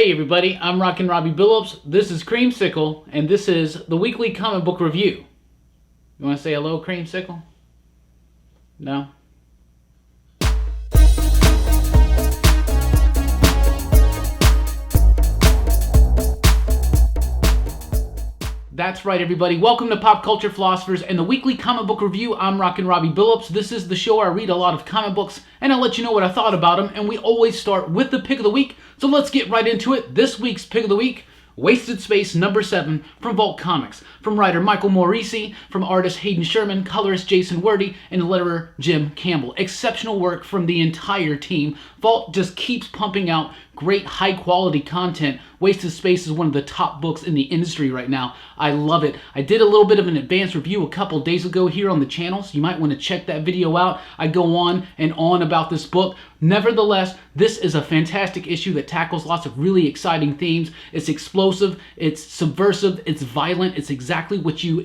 Hey everybody, I'm Rockin Robbie Billups, this is Creamsicle, and this is the weekly comic book review. You want to say hello, Creamsicle? No? That's right everybody, welcome to Pop Culture Philosophers and the weekly comic book review. I'm Rockin Robbie Billups. This is the show where I read a lot of comic books and I'll let you know what I thought about them, and we always start with the pick of the week. So let's get right into it. This week's pick of the week, Wasted Space number 7 from Vault Comics. From writer Michael Morrissey, from artist Hayden Sherman, colorist Jason Wordie, and letterer Jim Campbell. Exceptional work from the entire team. Vault just keeps pumping out great high quality content. Wasted Space is one of the top books in the industry right now. I love it. I did a little bit of an advanced review a couple days ago here on the channel, so you might want to check that video out. I go on and on about this book. Nevertheless, this is a fantastic issue that tackles lots of really exciting themes. It's explosive, it's subversive, it's violent, it's exactly what you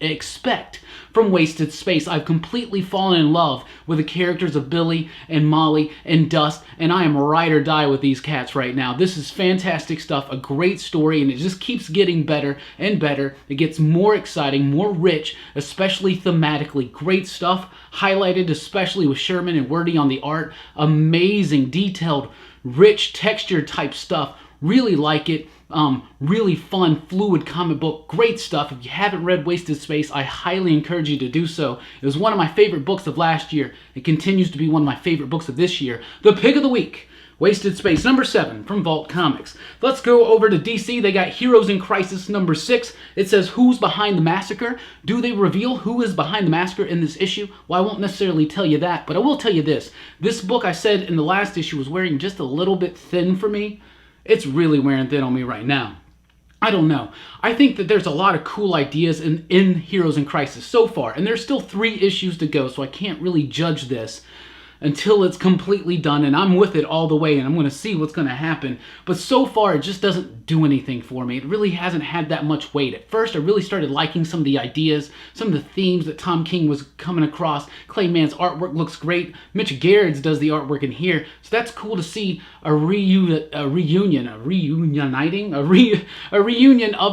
expect from Wasted Space. I've completely fallen in love with the characters of Billy and Molly and Dust, and I am ride or die with these cats right now. This is fantastic stuff, a great story, and it just keeps getting better and better. It gets more exciting, more rich, especially thematically. Great stuff, highlighted especially with Sherman and Wordie on the art. Amazing, detailed, rich texture type stuff. Really like it. Really fun, fluid comic book. Great stuff. If you haven't read Wasted Space, I highly encourage you to do so. It was one of my favorite books of last year. It continues to be one of my favorite books of this year. The pick of the week, Wasted Space number 7 from Vault Comics. Let's go over to DC. They got Heroes in Crisis number 6. It says, who's behind the massacre? Do they reveal who is behind the massacre in this issue? Well, I won't necessarily tell you that, but I will tell you this. This book, I said in the last issue, was wearing just a little bit thin for me. It's really wearing thin on me right now. I don't know. I think that there's a lot of cool ideas in Heroes in Crisis so far, and there's still 3 issues to go, so I can't really judge this until it's completely done, and I'm with it all the way, and I'm going to see what's going to happen. But so far, it just doesn't do anything for me. It really hasn't had that much weight. At first, I really started liking some of the ideas, some of the themes that Tom King was coming across. Clay Mann's artwork looks great. Mitch Gerads does the artwork in here, so that's cool to see a reunion of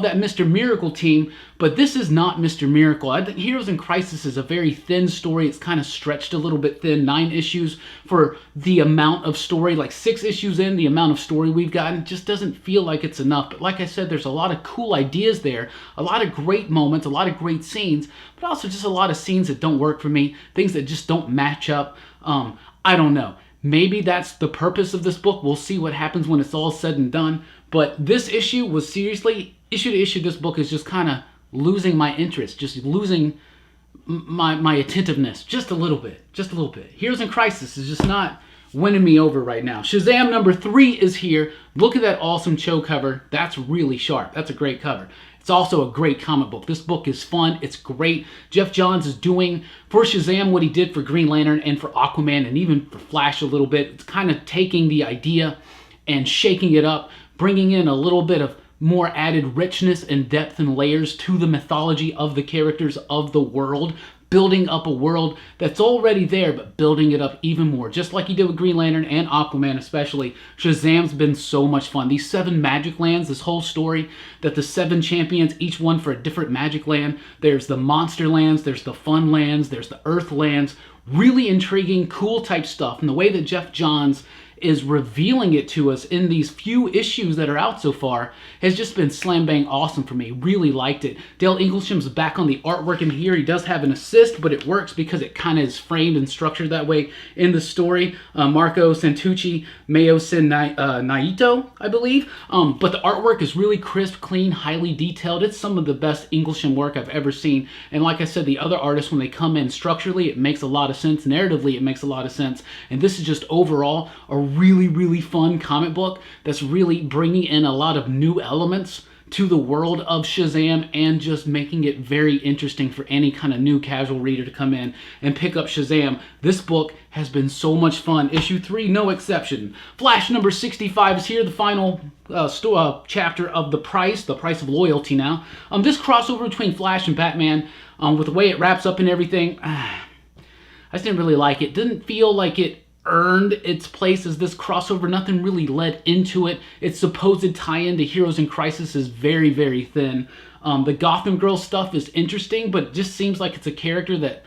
that Mr. Miracle team. But this is not Mr. Miracle. I think Heroes in Crisis is a very thin story. It's kind of stretched a little bit thin. 9 issues for the amount of story. Like 6 issues in, the amount of story we've gotten just doesn't feel like it's enough. But like I said, there's a lot of cool ideas there. A lot of great moments, a lot of great scenes. But also just a lot of scenes that don't work for me. Things that just don't match up. I don't know. Maybe that's the purpose of this book. We'll see what happens when it's all said and done. But this issue was seriously, issue to issue, this book is just kind of losing my interest, just losing my attentiveness just a little bit, Heroes in Crisis is just not winning me over right now. Shazam number 3 is here. Look at that awesome show cover. That's really sharp. That's a great cover. It's also a great comic book. This book is fun. It's great. Jeff Johns is doing for Shazam what he did for Green Lantern and for Aquaman and even for Flash a little bit. It's kind of taking the idea and shaking it up, bringing in a little bit of more added richness and depth and layers to the mythology of the characters of the world, building up a world that's already there, but building it up even more, just like he did with Green Lantern and Aquaman especially. Shazam's been so much fun. These 7 magic lands, this whole story, that the 7 champions, each one for a different magic land. There's the monster lands, there's the fun lands, there's the earth lands. Really intriguing, cool type stuff. And the way that Jeff Johns is revealing it to us in these few issues that are out so far has just been slam bang awesome for me. Really liked it. Dale Inglisham's back on the artwork in here. He does have an assist, but it works because it kind of is framed and structured that way in the story. Marco Santucci, Mayo Sin Naito, I believe. But the artwork is really crisp, clean, highly detailed. It's some of the best Inglisham work I've ever seen. And like I said, the other artists, when they come in structurally, it makes a lot of sense. Narratively, it makes a lot of sense. And this is just overall a really fun comic book that's really bringing in a lot of new elements to the world of Shazam and just making it very interesting for any kind of new casual reader to come in and pick up Shazam. This book has been so much fun. Issue 3, no exception. Flash number 65 is here, the final chapter of The Price of Loyalty now. This crossover between Flash and Batman, with the way it wraps up and everything, I just didn't really like it. Didn't feel like it earned its place as this crossover. Nothing really led into it. Its supposed tie-in to Heroes in Crisis is very, very thin. The Gotham Girl stuff is interesting, but it just seems like it's a character that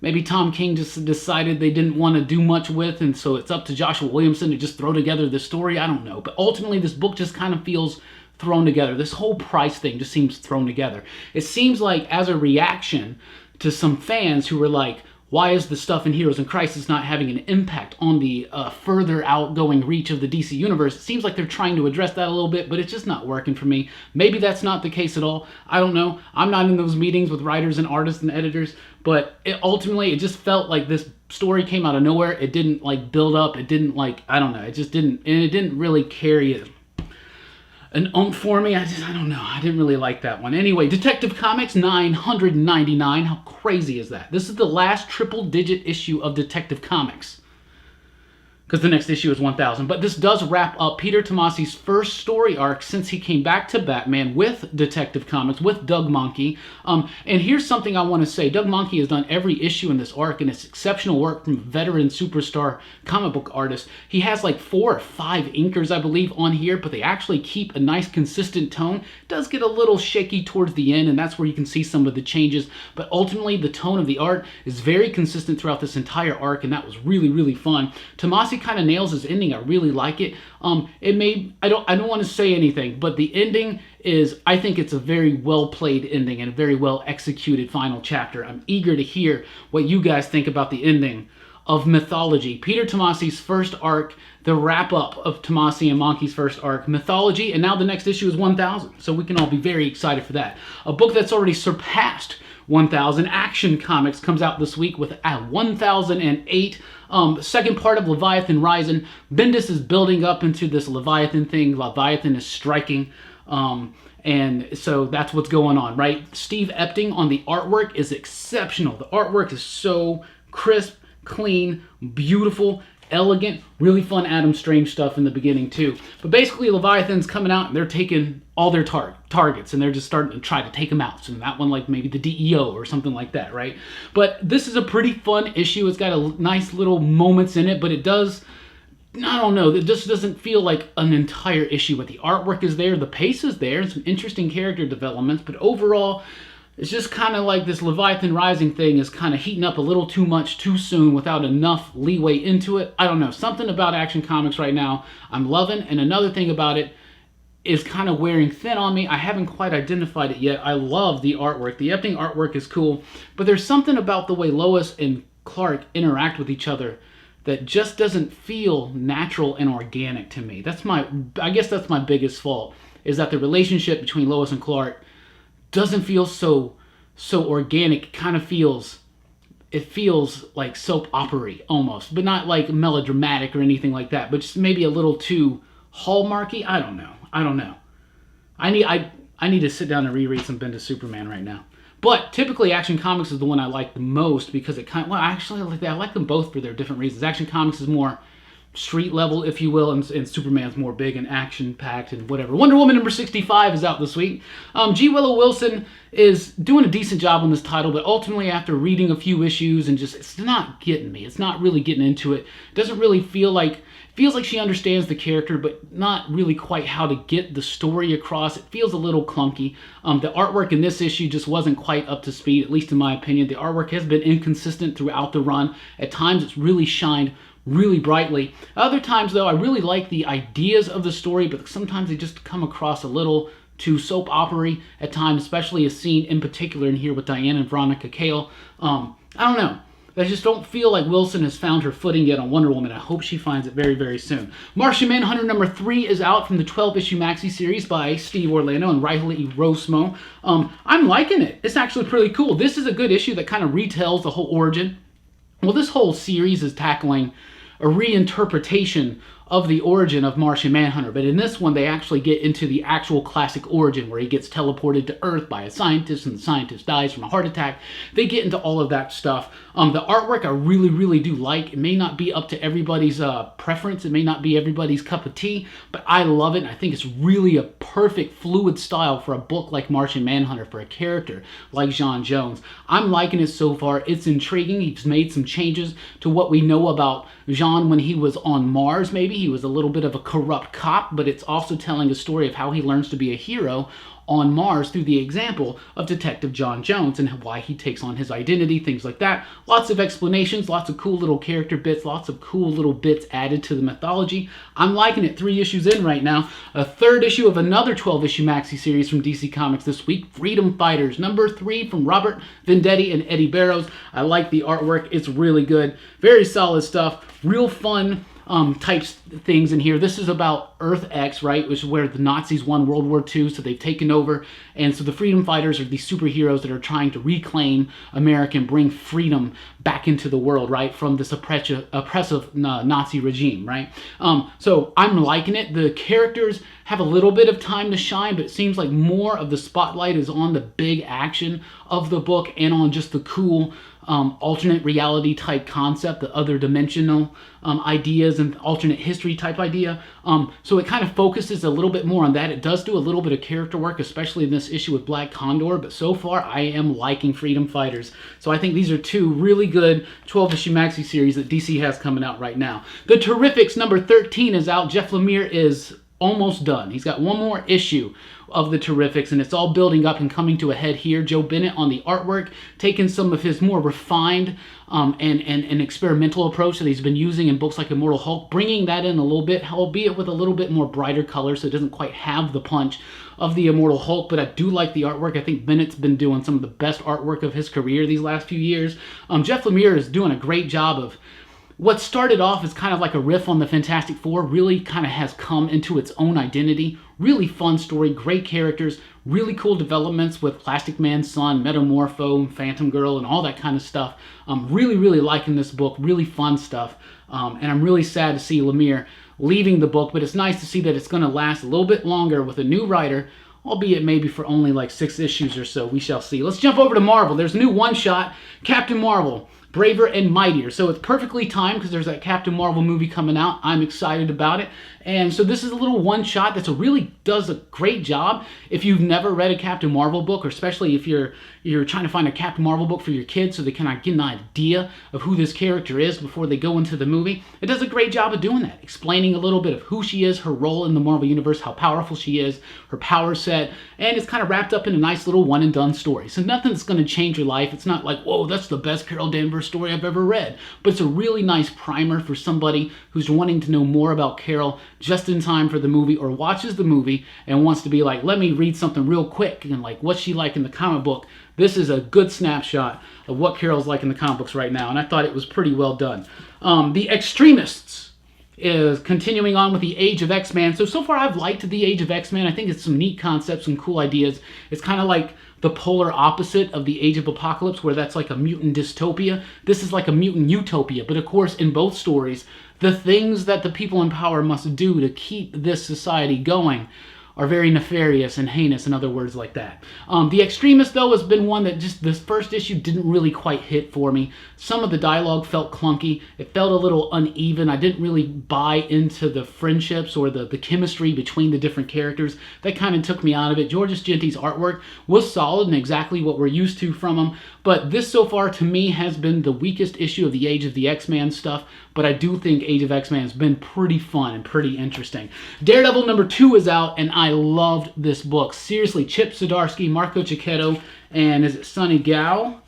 maybe Tom King just decided they didn't want to do much with, and so it's up to Joshua Williamson to just throw together this story. I don't know. But ultimately, this book just kind of feels thrown together. This whole Price thing just seems thrown together. It seems like as a reaction to some fans who were like, why is the stuff in Heroes in Crisis not having an impact on the further outgoing reach of the DC Universe? It seems like they're trying to address that a little bit, but it's just not working for me. Maybe that's not the case at all. I don't know. I'm not in those meetings with writers and artists and editors, but ultimately it just felt like this story came out of nowhere. It didn't like build up. It didn't like, I don't know. It just didn't, and it didn't really carry an oomph for me. I don't know. I didn't really like that one. Anyway, Detective Comics 999. How crazy is that? This is the last triple-digit issue of Detective Comics, because the next issue is 1000. But this does wrap up Peter Tomasi's first story arc since he came back to Batman with Detective Comics, with Doug Mahnke. And here's something I want to say. Doug Mahnke has done every issue in this arc, and it's exceptional work from veteran superstar comic book artist. He has like 4 or 5 inkers, I believe, on here, but they actually keep a nice consistent tone. It does get a little shaky towards the end, and that's where you can see some of the changes. But ultimately, the tone of the art is very consistent throughout this entire arc, and that was really, really fun. Tomasi kind of nails his ending. I really like it. I don't want to say anything, but the ending is, I think it's a very well played ending and a very well executed final chapter. I'm eager to hear what you guys think about the ending of Mythology, Peter Tomasi's first arc, the wrap up of Tomasi and Mahnke's first arc, Mythology, and now the next issue is 1000. So we can all be very excited for that. A book that's already surpassed 1000, Action Comics, comes out this week with 1008. Second part of Leviathan Rising. Bendis is building up into this Leviathan thing. Leviathan is striking. And so that's what's going on, right? Steve Epting on the artwork is exceptional. The artwork is so crisp, clean, beautiful, elegant, really fun Adam Strange stuff in the beginning too. But basically Leviathan's coming out and they're taking all their targets and they're just starting to try to take them out. So that one like maybe the DEO or something like that, right? But this is a pretty fun issue. It's got a nice little moments in it, but it does, I don't know, it just doesn't feel like an entire issue. But the artwork is there, the pace is there, and some interesting character developments, but overall it's just kind of like this Leviathan Rising thing is kind of heating up a little too much too soon without enough leeway into it. I don't know. Something about Action Comics right now I'm loving. And another thing about it is kind of wearing thin on me. I haven't quite identified it yet. I love the artwork. The Epting artwork is cool. But there's something about the way Lois and Clark interact with each other that just doesn't feel natural and organic to me. I guess that's my biggest fault, is that the relationship between Lois and Clark doesn't feel so organic. It kind of feels like soap opera-y almost, but not like melodramatic or anything like that, but just maybe a little too Hallmarky. I don't know. I need to sit down and reread some Bendis Superman right now. But typically Action Comics is the one I like the most because it kind of, well, actually I like them both for their different reasons. Action Comics is more street level, if you will, and Superman's more big and action-packed and whatever. Wonder Woman number 65 is out this week. G. Willow Wilson is doing a decent job on this title, but ultimately after reading a few issues and just, it's not getting me. It's not really getting into it. It doesn't really feel like, feels like she understands the character, but not really quite how to get the story across. It feels a little clunky. The artwork in this issue just wasn't quite up to speed, at least in my opinion. The artwork has been inconsistent throughout the run. At times it's really shined really brightly. Other times though, I really like the ideas of the story, but sometimes they just come across a little too soap opera-y at times, especially a scene in particular in here with Diane and Veronica Cale. I don't know. I just don't feel like Wilson has found her footing yet on Wonder Woman. I hope she finds it very, very soon. Martian Manhunter number 3 is out from the 12-issue maxi series by Steve Orlando and Riley Rosmo. I'm liking it. It's actually pretty cool. This is a good issue that kind of retells the whole origin. Well, this whole series is tackling a reinterpretation of the origin of Martian Manhunter. But in this one, they actually get into the actual classic origin where he gets teleported to Earth by a scientist and the scientist dies from a heart attack. They get into all of that stuff. The artwork I really, really do like. It may not be up to everybody's preference. It may not be everybody's cup of tea, but I love it. And I think it's really a perfect fluid style for a book like Martian Manhunter, for a character like J'onn J'onzz. I'm liking it so far. It's intriguing. He's made some changes to what we know about J'onn when he was on Mars, maybe. He was a little bit of a corrupt cop, but it's also telling a story of how he learns to be a hero on Mars through the example of Detective J'onn J'onzz and why he takes on his identity, things like that. Lots of explanations, lots of cool little character bits, lots of cool little bits added to the mythology. I'm liking it. 3 issues in right now. A 3rd issue of another 12-issue maxi series from DC Comics this week, Freedom Fighters, number 3 from Robert Venditti and Eddie Barrows. I like the artwork. It's really good. Very solid stuff. Real fun types things in here. This is about Earth X, right, which is where the Nazis won World War II, so they've taken over, and so the Freedom Fighters are these superheroes that are trying to reclaim America and bring freedom back into the world, right, from this oppressive Nazi regime, right? So I'm liking it. The characters have a little bit of time to shine, but it seems like more of the spotlight is on the big action of the book and on just the cool alternate reality type concept, the other dimensional ideas and alternate history type idea. So it kind of focuses a little bit more on that. It does do a little bit of character work, especially in this issue with Black Condor, but so far I am liking Freedom Fighters. So I think these are 2 really good 12-issue maxi series that DC has coming out right now. The Terrifics number 13 is out. Jeff Lemire is almost done. He's got 1 more issue of the Terrifics, and it's all building up and coming to a head here. Joe Bennett on the artwork, taking some of his more refined and experimental approach that he's been using in books like Immortal Hulk, bringing that in a little bit, albeit with a little bit more brighter color, so it doesn't quite have the punch of the Immortal Hulk, but I do like the artwork. I think Bennett's been doing some of the best artwork of his career these last few years. Jeff Lemire is doing a great job of what started off as kind of like a riff on the Fantastic Four, really kind of has come into its own identity. Really fun story, great characters, really cool developments with Plastic Man's son, Metamorpho, Phantom Girl, and all that kind of stuff. I'm really, really liking this book, really fun stuff. And I'm really sad to see Lemire leaving the book, but it's nice to see that it's going to last a little bit longer with a new writer, albeit maybe for only like 6 issues or so. We shall see. Let's jump over to Marvel. There's a new one-shot, Captain Marvel, Braver and Mightier. So it's perfectly timed because there's that Captain Marvel movie coming out. I'm excited about it. And so this is a little one-shot that really does a great job. If you've never read a Captain Marvel book, or especially if you're trying to find a Captain Marvel book for your kids so they can get an idea of who this character is before they go into the movie, it does a great job of doing that, explaining a little bit of who she is, her role in the Marvel Universe, how powerful she is, her power set, and it's kind of wrapped up in a nice little one-and-done story. So nothing's going to change your life. It's not like, whoa, that's the best Carol Danvers story I've ever read. But it's a really nice primer for somebody who's wanting to know more about Carol just in time for the movie, or watches the movie and wants to be like, let me read something real quick and like what's she like in the comic book. This is a good snapshot of what Carol's like in the comic books right now, and I thought it was pretty well done. The Extremists is continuing on with the Age of X-Man. So far I've liked the Age of X-Man. I think it's some neat concepts and cool ideas. It's kind of like the polar opposite of the Age of Apocalypse, where that's like a mutant dystopia. This is like a mutant utopia, but of course in both stories, the things that the people in power must do to keep this society going are very nefarious and heinous, in other words like that. The Extremist, though, has been one that just this first issue didn't really quite hit for me. Some of the dialogue felt clunky. It felt a little uneven. I didn't really buy into the friendships or the chemistry between the different characters. That kind of took me out of it. Georges Genti's artwork was solid and exactly what we're used to from him, but this so far to me has been the weakest issue of the Age of the X-Man stuff, but I do think Age of X-Man has been pretty fun and pretty interesting. Daredevil number 2 is out, and I loved this book. Seriously, Chip Zdarsky, Marco Cicchetto, and is it Sonny Gao?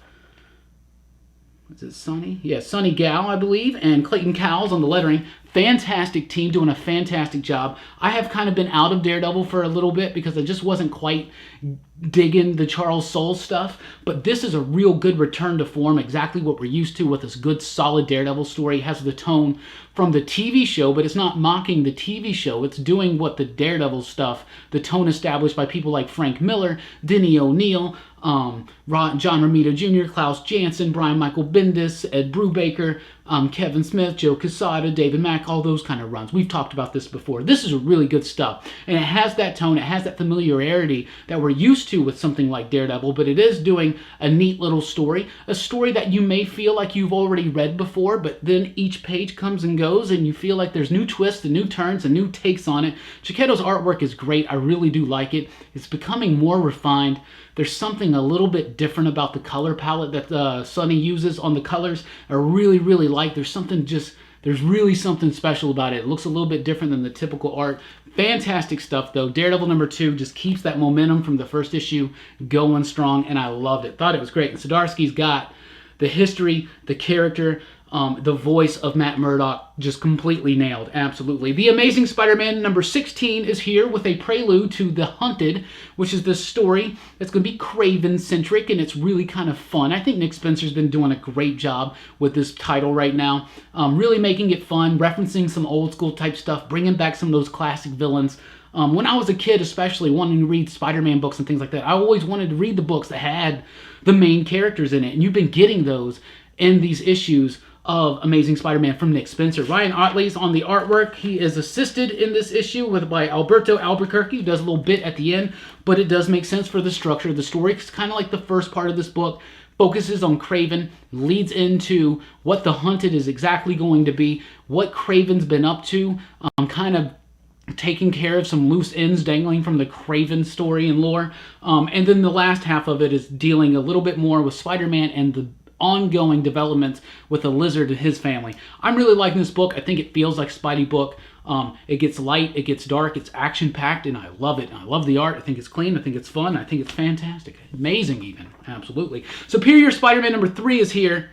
Is it Sonny? Yeah, Sonny Gao, I believe, and Clayton Cowles on the lettering. Fantastic team, doing a fantastic job. I have kind of been out of Daredevil for a little bit because I just wasn't quite digging the Charles Soule stuff, but this is a real good return to form, exactly what we're used to with this good, solid Daredevil story. It has the tone from the TV show, but it's not mocking the TV show. It's doing what the Daredevil stuff, the tone established by people like Frank Miller, Denny O'Neil, John Romita Jr., Klaus Janson, Brian Michael Bendis, Ed Brubaker, Kevin Smith, Joe Quesada, David Mack, all those kind of runs. We've talked about this before. This is really good stuff. And it has that tone, it has that familiarity that we're used to with something like Daredevil, but it is doing a neat little story. A story that you may feel like you've already read before, but then each page comes and goes and you feel like there's new twists and new turns and new takes on it. Chiquetto's artwork is great. I really do like it. It's becoming more refined. There's something a little bit different about the color palette that Sonny uses on the colors. I really, really like. There's really something special about it. It looks a little bit different than the typical art. Fantastic stuff, though. Daredevil #2 just keeps that momentum from the first issue going strong, and I loved it. Thought it was great. And Zdarsky's got the history, the character, the voice of Matt Murdock just completely nailed. Absolutely. The Amazing Spider-Man #16 is here with a prelude to The Hunted, which is this story that's going to be Kraven-centric, and it's really kind of fun. I think Nick Spencer's been doing a great job with this title right now. Really making it fun, referencing some old school type stuff, bringing back some of those classic villains. When I was a kid, especially wanting to read Spider-Man books and things like that, I always wanted to read the books that had the main characters in it, and you've been getting those in these issues of Amazing Spider-Man from Nick Spencer. Ryan Ottley's on the artwork. He is assisted in this issue by Alberto Albuquerque, who does a little bit at the end, but it does make sense for the structure of the story. It's kind of like the first part of this book focuses on Kraven, leads into what The Hunted is exactly going to be, what Kraven's been up to, kind of taking care of some loose ends dangling from the Kraven story and lore. And then the last half of it is dealing a little bit more with Spider-Man and the ongoing developments with the Lizard and his family. I'm really liking this book. I think it feels like a Spidey book. It gets light, it gets dark, it's action-packed, and I love it. I love the art. I think it's clean. I think it's fun. I think it's fantastic. Amazing, even. Absolutely. Superior Spider-Man #3 is here.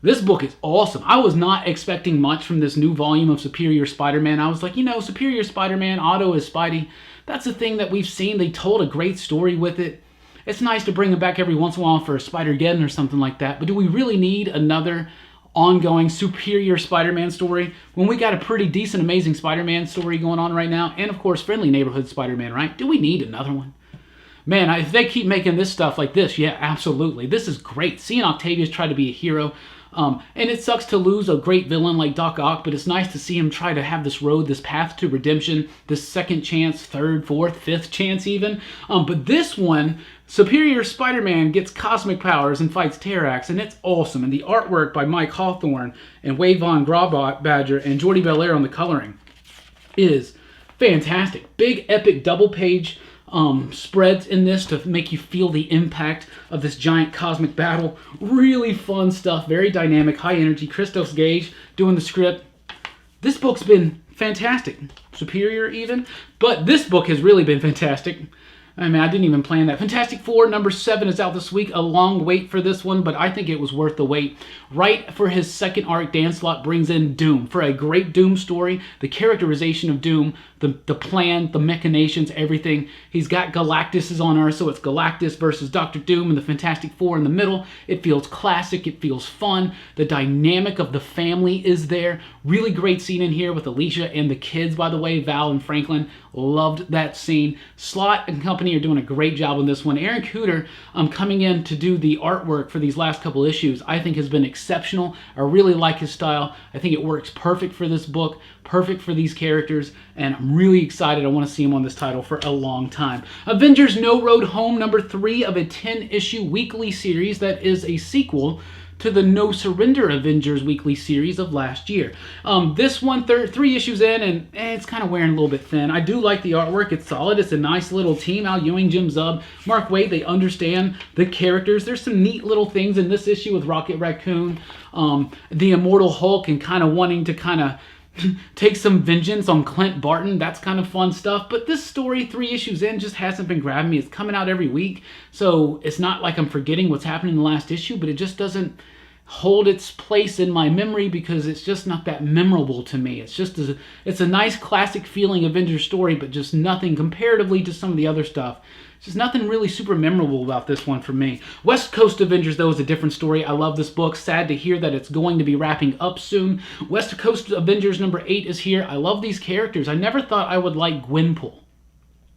This book is awesome. I was not expecting much from this new volume of Superior Spider-Man. I was like, Superior Spider-Man, Otto is Spidey. That's a thing that we've seen. They told a great story with it. It's nice to bring him back every once in a while for a Spider-Geddon or something like that, but do we really need another ongoing Superior Spider-Man story when we got a pretty decent Amazing Spider-Man story going on right now? And of course, Friendly Neighborhood Spider-Man, right? Do we need another one? Man, if they keep making this stuff like this, yeah, absolutely. This is great. Seeing Octavius try to be a hero. And it sucks to lose a great villain like Doc Ock, but it's nice to see him try to have this road, this path to redemption, this second chance, third, fourth, fifth chance even. But this one, Superior Spider-Man gets cosmic powers and fights Terrax, and it's awesome. And the artwork by Mike Hawthorne and Wade Von Grawbadger and Jordi Belair on the coloring is fantastic. Big, epic, double-page spreads in this to make you feel the impact of this giant cosmic battle. Really fun stuff, very dynamic, high energy. Christos Gage doing the script. This book's been fantastic. Superior even, but this book has really been fantastic. I mean, I didn't even plan that. Fantastic Four #7 is out this week. A long wait for this one, but I think it was worth the wait. Right for his second arc, Dan Slott brings in Doom for a great Doom story. The characterization of Doom, the plan, the machinations, everything. He's got Galactus is on Earth, so it's Galactus versus Dr. Doom and the Fantastic Four in the middle. It feels classic. It feels fun. The dynamic of the family is there. Really great scene in here with Alicia and the kids, by the way, Val and Franklin. Loved that scene. Slott and company are doing a great job on this one. Aaron Cooter coming in to do the artwork for these last couple issues, I think has been exceptional. I really like his style. I think it works perfect for this book, perfect for these characters, and I'm really excited. I want to see him on this title for a long time. Avengers No Road Home #3 of a 10-issue weekly series that is a sequel to the No Surrender Avengers weekly series of last year. This one, 3 issues in, and it's kind of wearing a little bit thin. I do like the artwork. It's solid. It's a nice little team. Al Ewing, Jim Zub, Mark Waid. They understand the characters. There's some neat little things in this issue with Rocket Raccoon, the Immortal Hulk, and kind of wanting to kind of take some vengeance on Clint Barton. That's kind of fun stuff. But this story, 3 issues in, just hasn't been grabbing me. It's coming out every week, so it's not like I'm forgetting what's happening in the last issue, but it just doesn't hold its place in my memory because it's just not that memorable to me. It's a nice classic feeling Avengers story, but just nothing comparatively to some of the other stuff. Just nothing really super memorable about this one for me. West Coast Avengers, though, is a different story. I love this book. Sad to hear that it's going to be wrapping up soon. West Coast Avengers #8 is here. I love these characters. I never thought I would like Gwenpool.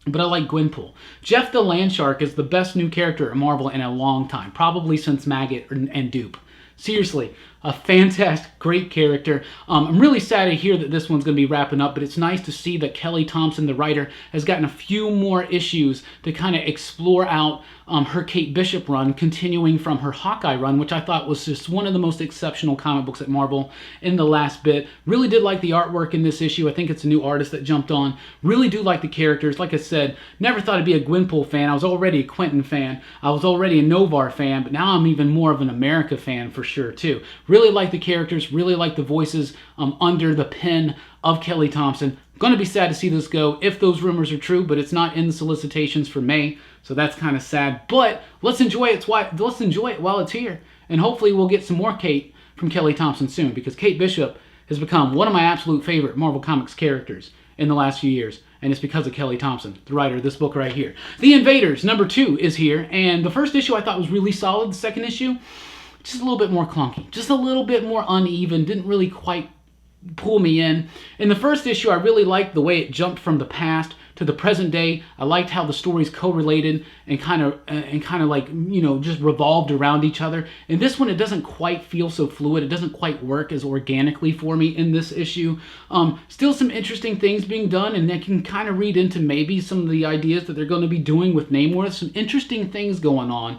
but I like Gwenpool. Jeff the Landshark is the best new character at Marvel in a long time, probably since Maggot and Dupe. Seriously, a fantastic, great character. I'm really sad to hear that this one's going to be wrapping up, but it's nice to see that Kelly Thompson, the writer, has gotten a few more issues to kind of explore out her Kate Bishop run, continuing from her Hawkeye run, which I thought was just one of the most exceptional comic books at Marvel in the last bit. Really did like the artwork in this issue. I think it's a new artist that jumped on. Really do like the characters. Like I said, never thought I'd be a Gwenpool fan. I was already a Quentin fan. I was already a Novar fan, but now I'm even more of an America fan for sure, too. Really like the characters, really like the voices under the pen of Kelly Thompson. Going to be sad to see this go if those rumors are true, but it's not in the solicitations for May, so that's kind of sad. But let's enjoy it. Let's enjoy it while it's here, and hopefully we'll get some more Kate from Kelly Thompson soon, because Kate Bishop has become one of my absolute favorite Marvel Comics characters in the last few years, and it's because of Kelly Thompson, the writer of this book right here. The Invaders #2 is here, and the first issue I thought was really solid. The second issue, just a little bit more clunky, just a little bit more uneven, didn't really quite pull me in. In the first issue, I really liked the way it jumped from the past to the present day. I liked how the stories correlated and kind of like, you know, just revolved around each other. In this one, it doesn't quite feel so fluid. It doesn't quite work as organically for me in this issue. Still some interesting things being done, and I can kind of read into maybe some of the ideas that they're going to be doing with Namor. Some interesting things going on.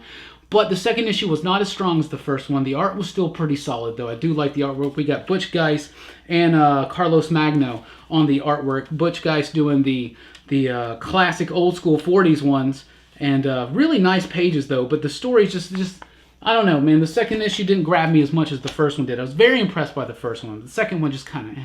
But the second issue was not as strong as the first one. The art was still pretty solid, though. I do like the artwork. We got Butch Geist and Carlos Magno on the artwork. Butch Geist doing the classic old school 40s ones. And really nice pages, though. But the story's just I don't know, man. The second issue didn't grab me as much as the first one did. I was very impressed by the first one. The second one just kind of,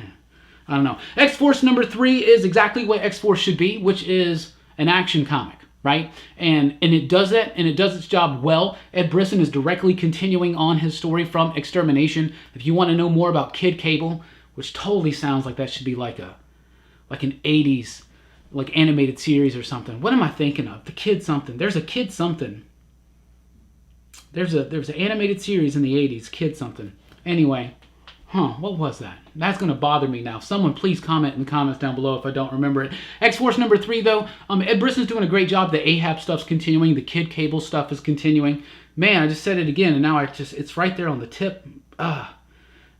I don't know. X-Force #3 is exactly what X-Force should be, which is an action comic. Right? And it does that, and it does its job well. Ed Brisson is directly continuing on his story from Extermination. If you want to know more about Kid Cable, which totally sounds like that should be like an 80s like animated series or something. What am I thinking of? The Kid something. There's a Kid something. There's an animated series in the 80s, Kid something. Anyway, what was that? That's going to bother me now. Someone please comment in the comments down below if I don't remember it. X-Force #3, though, Ed Brisson's doing a great job. The Ahab stuff's continuing. The Kid Cable stuff is continuing. Man, I just said it again, and now it's right there on the tip.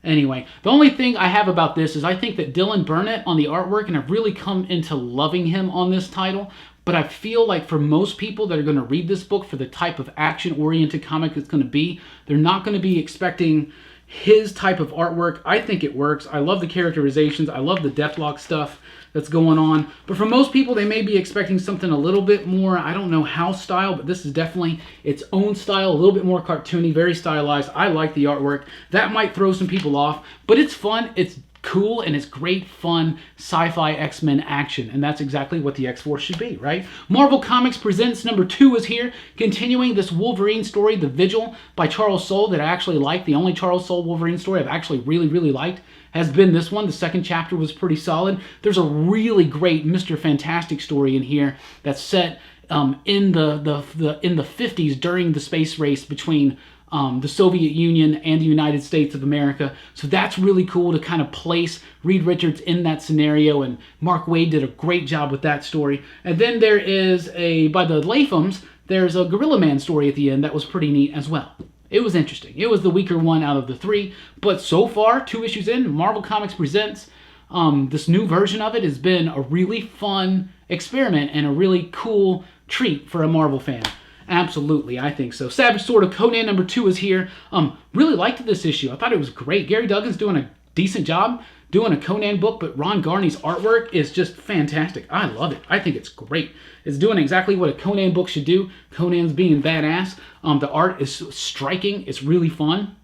Anyway, the only thing I have about this is I think that Dylan Burnett on the artwork, and I've really come into loving him on this title, but I feel like for most people that are going to read this book for the type of action-oriented comic it's going to be, they're not going to be expecting his type of artwork. I think it works. I love the characterizations. I love the Deathlock stuff that's going on. But for most people, they may be expecting something a little bit more, I don't know how style, but this is definitely its own style, a little bit more cartoony, very stylized. I like the artwork. That might throw some people off, but it's fun. It's cool, and it's great, fun, sci-fi X-Men action, and that's exactly what the X-Force should be, right? Marvel Comics Presents #2 is here, continuing this Wolverine story, The Vigil, by Charles Soule, that I actually like. The only Charles Soule Wolverine story I've actually really, really liked has been this one. The second chapter was pretty solid. There's a really great Mr. Fantastic story in here that's set in the 50s during the space race between the Soviet Union and the United States of America. So that's really cool to kind of place Reed Richards in that scenario, and Mark Waid did a great job with that story. And then there is by the Lathams, there's a Gorilla Man story at the end that was pretty neat as well. It was interesting. It was the weaker one out of the three, but so far, 2 issues in, Marvel Comics Presents, this new version of it has been a really fun experiment and a really cool treat for a Marvel fan. Absolutely, I think so. Savage Sword of Conan #2 is here. Really liked this issue. I thought it was great. Gary Duggan's doing a decent job doing a Conan book, but Ron Garney's artwork is just fantastic. I love it. I think it's great. It's doing exactly what a Conan book should do. Conan's being badass. The art is striking. It's really fun.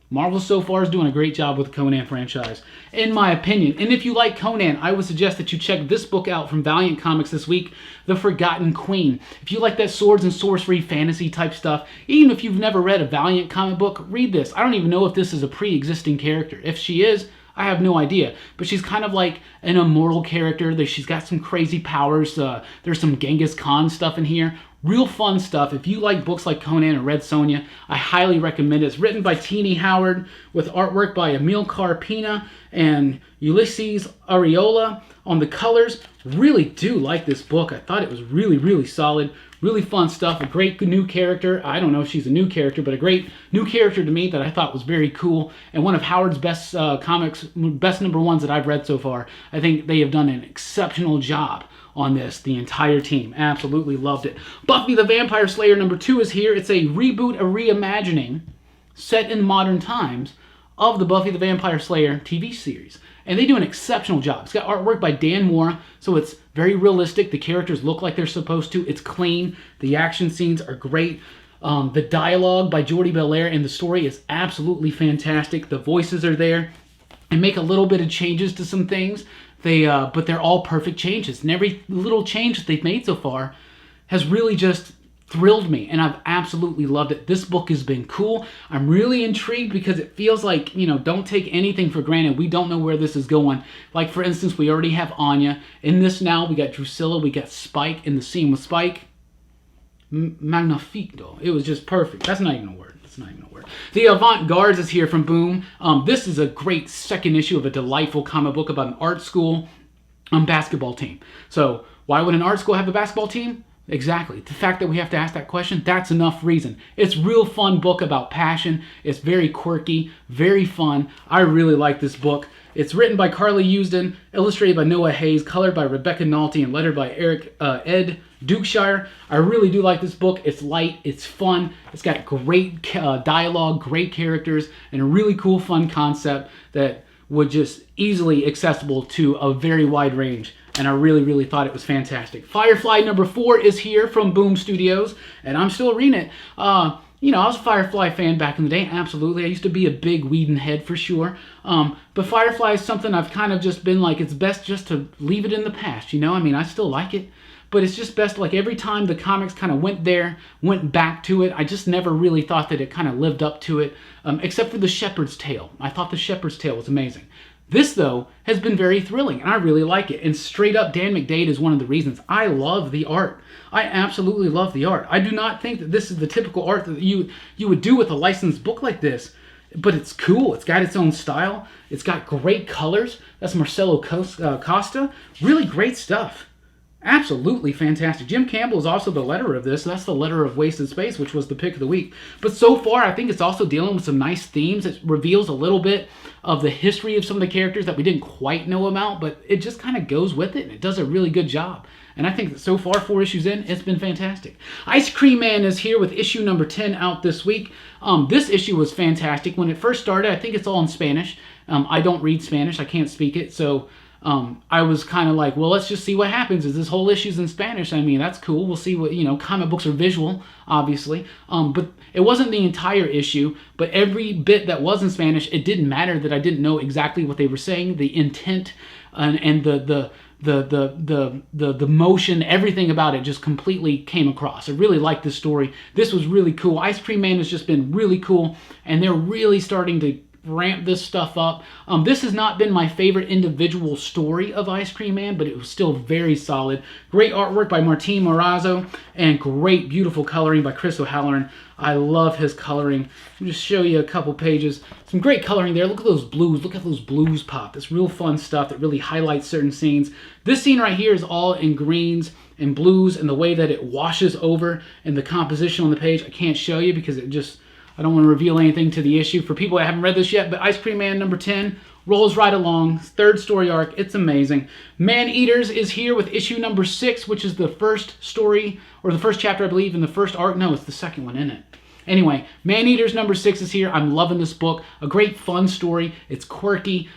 Marvel so far is doing a great job with the Conan franchise, in my opinion. And if you like Conan, I would suggest that you check this book out from Valiant Comics this week, The Forgotten Queen. If you like that swords and sorcery fantasy type stuff, even if you've never read a Valiant comic book, read this. I don't even know if this is a pre-existing character. If she is, I have no idea. But she's kind of like an immortal character. She's got some crazy powers. There's some Genghis Khan stuff in here. Real fun stuff. If you like books like Conan or Red Sonja, I highly recommend it. It's written by Teenie Howard with artwork by Amilcar Pina and Ulysses Areola on the colors. Really do like this book. I thought it was really, really solid. Really fun stuff. A great new character. I don't know if she's a new character, but a great new character to me that I thought was very cool. And one of Howard's best comics, best #1s that I've read so far. I think they have done an exceptional job on this, the entire team. Absolutely loved it. Buffy the Vampire Slayer #2 is here. It's a reboot, a reimagining, set in modern times, of the Buffy the Vampire Slayer TV series. And they do an exceptional job. It's got artwork by Dan Mora, so it's very realistic. The characters look like they're supposed to. It's clean. The action scenes are great. The dialogue by Jordi Belair and the story is absolutely fantastic. The voices are there. And make a little bit of changes to some things. But they're all perfect changes. And every little change that they've made so far has really just thrilled me, and I've absolutely loved it. This book has been cool. I'm really intrigued because it feels like, you know, don't take anything for granted. We don't know where this is going. Like, for instance, we already have Anya. In this now, we got Drusilla, we got Spike in the scene with Spike. Magnifico. It was just perfect. That's not even a word. That's not even a word. The Avantgardes is here from Boom. This is a great second issue of a delightful comic book about an art school basketball team. So, why would an art school have a basketball team? Exactly. The fact that we have to ask that question, that's enough reason. It's a real fun book about passion. It's very quirky, very fun. I really like this book. It's written by Carly Usden, illustrated by Noah Hayes, colored by Rebecca Nalty, and lettered by Ed Dukeshire. I really do like this book. It's light, it's fun, it's got great dialogue, great characters, and a really cool, fun concept that would just easily accessible to a very wide range. And I really, really thought it was fantastic. Firefly #4 is here from Boom Studios, and I'm still reading it. You know, I was a Firefly fan back in the day, absolutely. I used to be a big Whedon head for sure. But Firefly is something I've kind of just been like, it's best just to leave it in the past, you know? I mean, I still like it, but it's just best, like every time the comics kind of went back to it, I just never really thought that it kind of lived up to it, except for The Shepherd's Tale. I thought The Shepherd's Tale was amazing. This, though, has been very thrilling, and I really like it. And straight up, Dan McDade is one of the reasons. I love the art. I absolutely love the art. I do not think that this is the typical art that you would do with a licensed book like this, but it's cool. It's got its own style. It's got great colors. That's Marcelo Costa. Really great stuff. Absolutely fantastic. Jim Campbell is also the letterer of this. That's the letterer of Wasted Space, which was the pick of the week. But so far, I think it's also dealing with some nice themes. It reveals a little bit of the history of some of the characters that we didn't quite know about, but it just kind of goes with it, and it does a really good job. And I think that so far, 4 issues in, it's been fantastic. Ice Cream Man is here with issue #10 out this week. This issue was fantastic. When it first started, I think it's all in Spanish. I don't read Spanish. I can't speak it, so I was kind of like, well, let's just see what happens. Is this whole issue's in Spanish? I mean, that's cool. We'll see what, you know, comic books are visual, obviously. But it wasn't the entire issue, but every bit that was in Spanish, it didn't matter that I didn't know exactly what they were saying. The intent and the motion, everything about it just completely came across. I really liked this story. This was really cool. Ice Cream Man has just been really cool, and they're really starting to ramp this stuff up. This has not been my favorite individual story of Ice Cream Man, but it was still very solid. Great artwork by Martin Morazzo, and great, beautiful coloring by Chris O'Halloran. I love his coloring. I'll just show you a couple pages. Some great coloring there. Look at those blues. Look at those blues pop. It's real fun stuff that really highlights certain scenes. This scene right here is all in greens and blues, and the way that it washes over and the composition on the page, I can't show you because it just, I don't want to reveal anything to the issue for people that haven't read this yet, but Ice Cream Man #10 rolls right along. 3rd story arc. It's amazing. Man Eaters is here with issue #6, which is the first story, or the first chapter, I believe, in the first arc. No, it's the second one, isn't it? Anyway, Man Eaters #6 is here. I'm loving this book. A great fun story. It's quirky.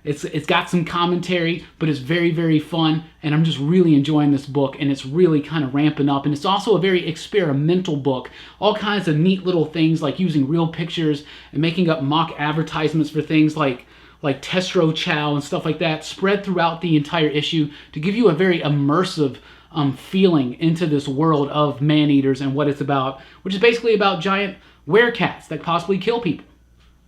It's got some commentary, but it's very, very fun. And I'm just really enjoying this book. And it's really kind of ramping up. And it's also a very experimental book. All kinds of neat little things, like using real pictures and making up mock advertisements for things like Testro Chow and stuff like that, spread throughout the entire issue to give you a very immersive feeling into this world of man-eaters and what it's about, which is basically about giant werecats that possibly kill people.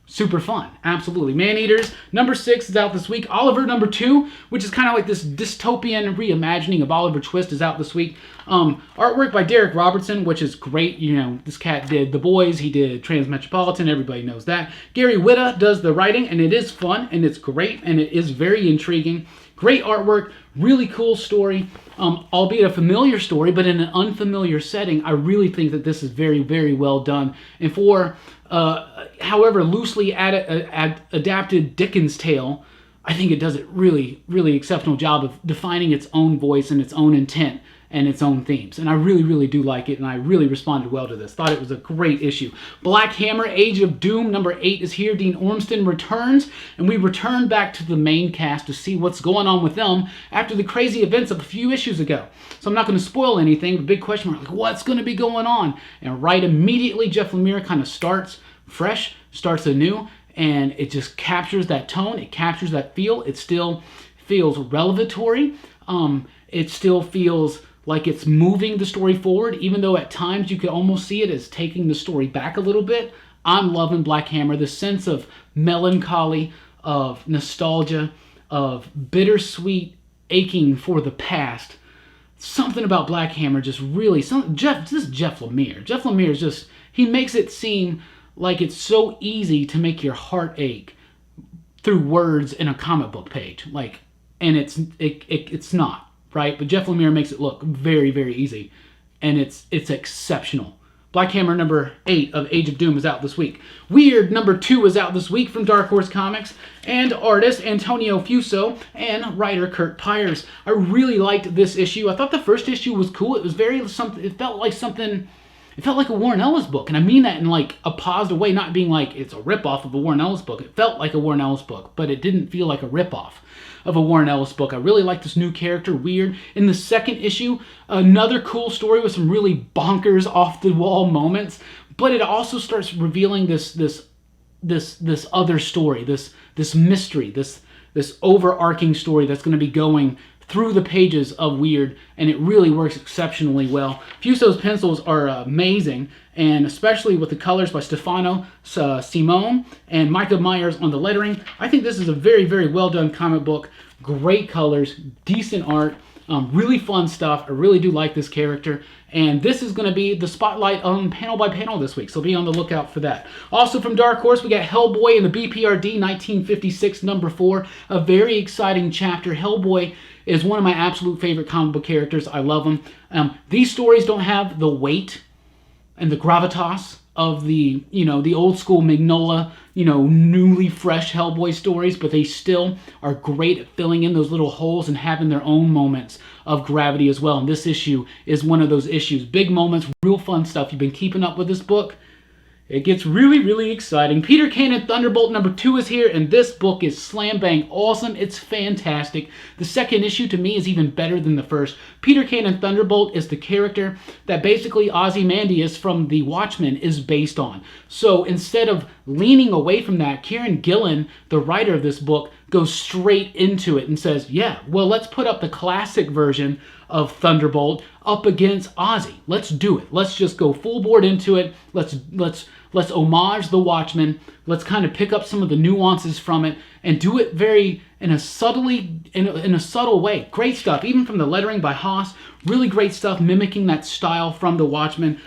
super fun. Absolutely. Man-Eaters, number 6 is out this week. Oliver, number 2, which is kind of like this dystopian reimagining of Oliver Twist, is out this week. Artwork by Derek Robertson, which is great. You know, this cat did The Boys, he did Transmetropolitan, everybody knows that. Gary Whitta does the writing, and it is fun, and it's great, and it is very intriguing. Great artwork, really cool story, albeit a familiar story, but in an unfamiliar setting. I really think that this is very, very well done. And for, however loosely adapted Dickens' tale, I think it does a really, really exceptional job of defining its own voice and its own intent and its own themes. And I really, really do like it, and I really responded well to this. Thought it was a great issue. Black Hammer, Age of Doom, number 8 is here. Dean Ormston returns, and we return back to the main cast to see what's going on with them after the crazy events of a few issues ago. So I'm not going to spoil anything, but big question mark, like, what's going to be going on? And right immediately, Jeff Lemire kind of starts fresh, starts anew, and it just captures that tone, it captures that feel. It still feels revelatory. It still feels like it's moving the story forward, even though at times you could almost see it as taking the story back a little bit. I'm loving Black Hammer, the sense of melancholy, of nostalgia, of bittersweet aching for the past. Something about Black Hammer just really, this is Jeff Lemire. Jeff Lemire is just, he makes it seem like it's so easy to make your heart ache through words in a comic book page. Like, and it's not. Right? But Jeff Lemire makes it look very, very easy. And it's exceptional. Black Hammer number 8 of Age of Doom is out this week. Weird number 2 is out this week from Dark Horse Comics. And artist Antonio Fuso and writer Kurt Pyers. I really liked this issue. I thought the first issue was cool. It was it felt like something... It felt like a Warren Ellis book, and I mean that in like a positive way, not being like it's a ripoff of a Warren Ellis book. It felt like a Warren Ellis book, but it didn't feel like a ripoff of a Warren Ellis book. I really like this new character, Weird. In the second issue, another cool story with some really bonkers, off-the-wall moments, but it also starts revealing this other story, this mystery, this overarching story that's going to be going through the pages of Weird, and it really works exceptionally well. Fuso's pencils are amazing, and especially with the colors by Stefano Simone and Micah Myers on the lettering. I think this is a very, very well done comic book. Great colors, decent art, really fun stuff. I really do like this character, and this is going to be the spotlight on panel by panel this week, so be on the lookout for that. Also from Dark Horse, we got Hellboy in the BPRD 1956 number 4, a very exciting chapter. Hellboy is one of my absolute favorite comic book characters. I love him. These stories don't have the weight and the gravitas of the old school Mignola, newly fresh Hellboy stories, but they still are great at filling in those little holes and having their own moments of gravity as well. And this issue is one of those issues. Big moments, real fun stuff. You've been keeping up with this book? It gets really, really exciting. Peter Cain and Thunderbolt number 2 is here, and this book is slam bang awesome. It's fantastic. The second issue to me is even better than the first. Peter Cain and Thunderbolt is the character that basically Ozymandias from The Watchmen is based on. So instead of leaning away from that, Kieran Gillen, the writer of this book, goes straight into it and says, yeah, well, let's put up the classic version of Thunderbolt up against Ozzy. Let's do it. Let's just go full board into it. Let's homage The Watchmen. Let's kind of pick up some of the nuances from it and do it in a subtle way. Great stuff, even from the lettering by Haas. Really great stuff, mimicking that style from The Watchmen,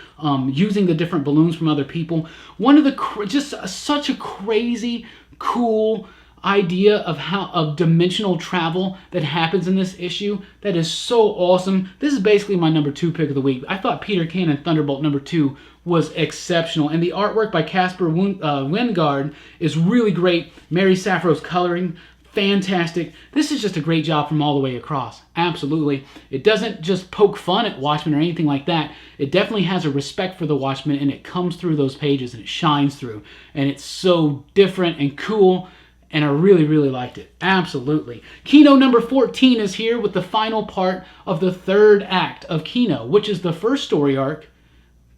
using the different balloons from other people. One of the just such a crazy, cool idea of dimensional travel that happens in this issue that is so awesome. This is basically my number 2 pick of the week. I thought Peter Cain and Thunderbolt number 2 was exceptional, and the artwork by Casper Wingard is really great. Mary Safro's coloring, fantastic. This is just a great job from all the way across. Absolutely. It doesn't just poke fun at Watchmen or anything like that. It definitely has a respect for the Watchmen, and it comes through those pages and it shines through, and it's so different and cool. And I really, really liked it. Absolutely. Kino number 14 is here with the final part of the third act of Kino, which is the first story arc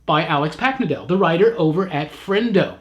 by Alex Packnadel, the writer over at Friendo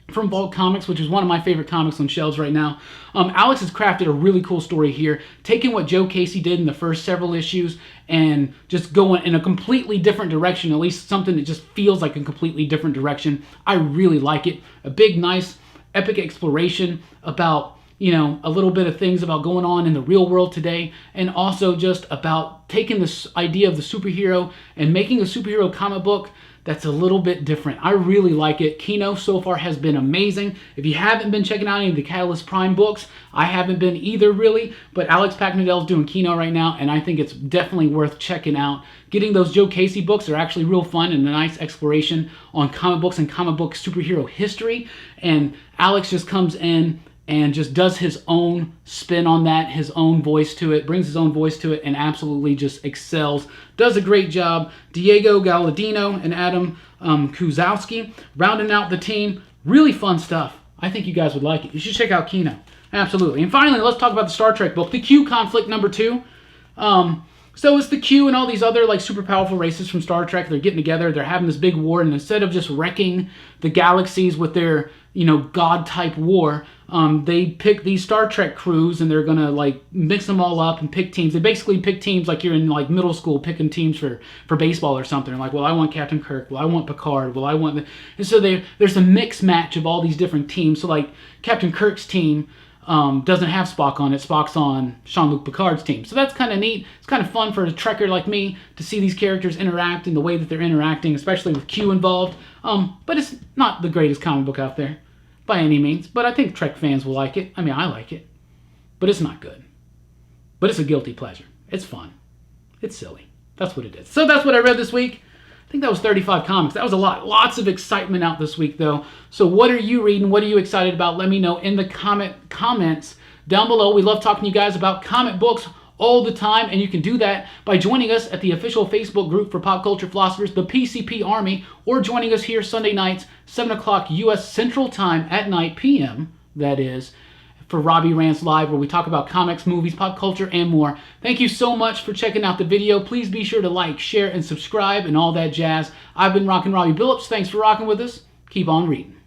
from Vault Comics, which is one of my favorite comics on shelves right now. Alex has crafted a really cool story here, taking what Joe Casey did in the first several issues and just going in a completely different direction, at least something that just feels like a completely different direction. I really like it. A big, nice epic exploration about, you know, a little bit of things about going on in the real world today, and also just about taking this idea of the superhero and making a superhero comic book that's a little bit different. I really like it. Kino so far has been amazing. If you haven't been checking out any of the Catalyst Prime books, I haven't been either really, but Alex Packnadell is doing Kino right now, and I think it's definitely worth checking out. Getting those Joe Casey books are actually real fun and a nice exploration on comic books and comic book superhero history, and Alex just comes in and just does his own spin on that, his own voice to it, brings his own voice to it, and absolutely just excels. Does a great job. Diego Galladino and Adam Kuzowski rounding out the team. Really fun stuff. I think you guys would like it. You should check out Kino. Absolutely. And finally, let's talk about the Star Trek book, the Q Conflict #2. So it's the Q and all these other like super powerful races from Star Trek. They're getting together. They're having this big war, and instead of just wrecking the galaxies with their, you know, god-type war, they pick these Star Trek crews, and they're gonna like mix them all up and pick teams. They basically pick teams like you're in like middle school picking teams for baseball or something. Like, well, I want Captain Kirk. Well, I want Picard. Well, I want and so there's a mix match of all these different teams. So like Captain Kirk's team doesn't have Spock on it. Spock's on Jean-Luc Picard's team. So that's kind of neat. It's kind of fun for a Trekker like me to see these characters interact in the way that they're interacting, especially with Q involved. But it's not the greatest comic book out there by any means. But I think Trek fans will like it. I mean, I like it. But it's not good. But it's a guilty pleasure. It's fun. It's silly. That's what it is. So that's what I read this week. I think that was 35 comics. That was a lot. Lots of excitement out this week, though. So what are you reading? What are you excited about? Let me know in the comments down below. We love talking to you guys about comic books all the time, and you can do that by joining us at the official Facebook group for Pop Culture Philosophers, the PCP Army, or joining us here Sunday nights, 7 o'clock U.S. Central Time at night, p.m., that is, for Robbie Rants Live, where we talk about comics, movies, pop culture, and more. Thank you so much for checking out the video. Please be sure to like, share, and subscribe, and all that jazz. I've been Rockin Robbie Billups. Thanks for rocking with us. Keep on reading.